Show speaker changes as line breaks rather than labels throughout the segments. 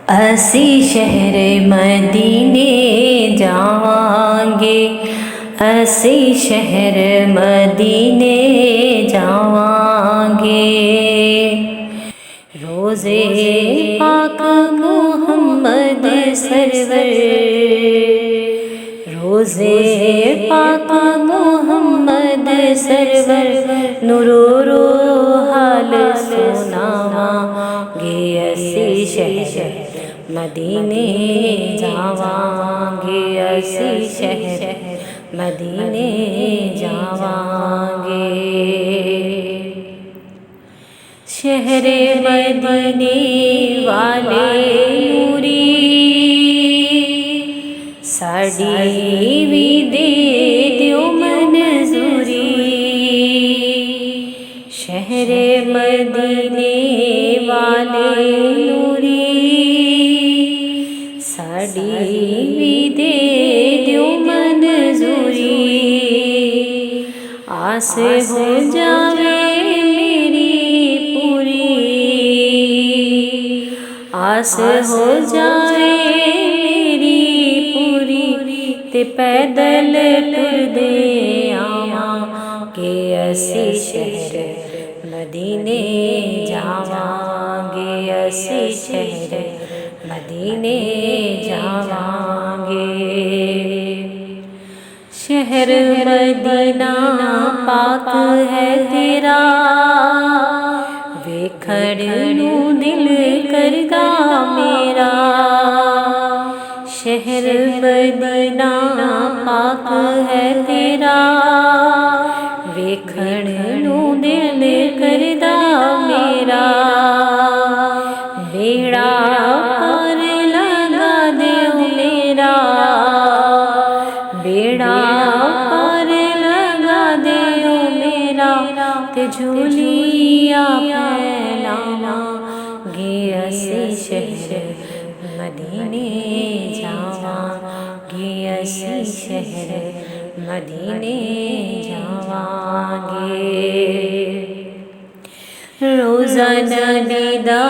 असी शहर मदीने जावांगे, असी शहर मदीने जावांगे। रोज़े पाक मोहम्मद सरवर, रोज़े पाक मोहम्मद सरवर, नूरो हाल सुनावांगे। असी शहर मदीने जावांगे, असी शहर मदीने जावांगे। शहरे मदीने वाले नूरी, साड़ी भी दे दियो मंजूरी। शहरे मदीने वाले नूरी, साड़ी भी दे दियो मंजूरी। आस हो जावे मेरी पूरी, आस हो जावे मेरी पूरी, ते पैदल टुर दे आवांगे। असी शहर मदीने जावांगे, असी शहर मदीने जावांगे। शहर मदीना पाक है तेरा, वेखण नू दिल करदा मेरा। शहर मदीना पाक है तेरा, वेखण नू दिल करदा मेरा। बेड़ा पार लगा दियो मेरा, बेड़ा पार लगा दियो मेरा, ते झूलिया फैलावांगे। असी शहर मदीने जावांगे, असी शहर मदीने जावांगे। रोज़ा नबी दा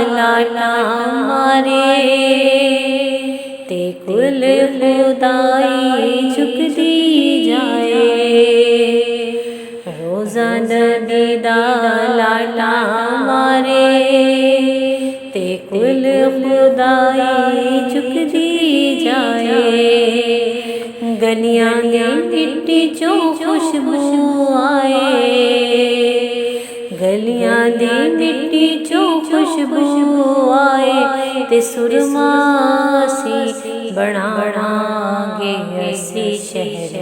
लाटा मारे, ते कुल खुदाई झुकदी जाए। रोज़ा नबी दा लाटा मारे, ते कुल खुदाई झुकदी जाए। गलियां दी मिट्टी चों खुशबू आए, गलियां दी मिट्टी चों खुशबू आए, ते सुरमासी बनावांगे। असी शहर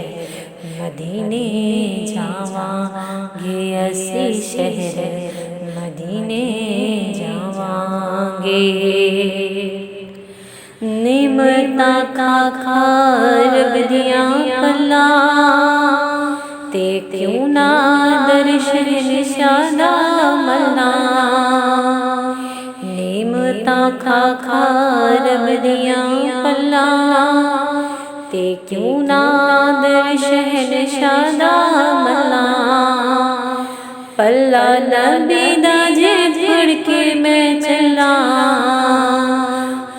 मदीने जावांगे, असी शहर मदीने जावांगे। निमता का रब दियां पल्ला, ते क्यों ना दर्शन निशाना मल्ला। निमता खा रब दियां पल्ला, ते क्यों ना दर्शन निशाना मल्ला। पल्ला नबी दा जे फड़ के मैं चला,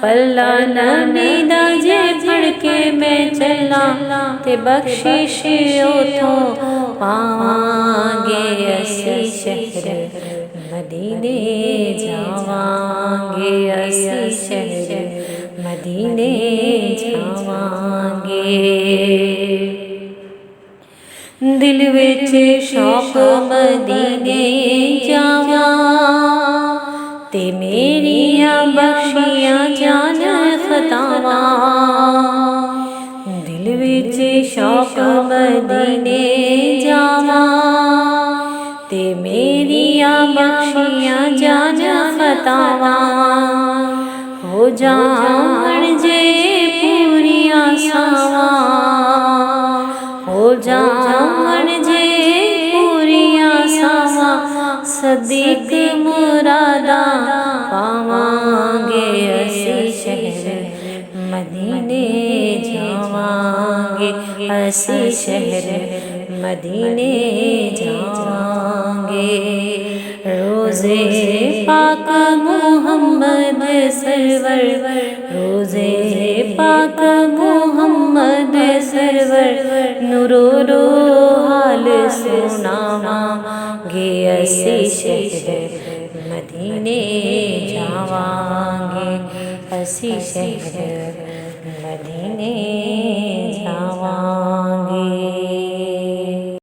पल्ला नबी दा जे फड़ के मैं चला, ते बख्शिश उथों पावांगे। असी शहर मदीने जावांगे, असी शहर मदीने जावांगे। दिल विच शौक मदीने जावां, ते मेरियां बख्शियां जान खतावां। दिल विच शौक मदीने जावां, ते मेरियां बख्शियां जान खतावां। हो जावण जे पूरियां सावां, हो जावण जे पूरियां सावां, सदीक मुरादा पावांगे। असी शहर मदीने जावांगे, असी शहर मदीने जावांगे। रोज़े पाक मोहम्मद सरवर रोज़े पाक मोहम्मद सरवर नूरो रो हाल सुनावांगे असी शहर मदीने जावांगे असी शहर मदीने जावांगे।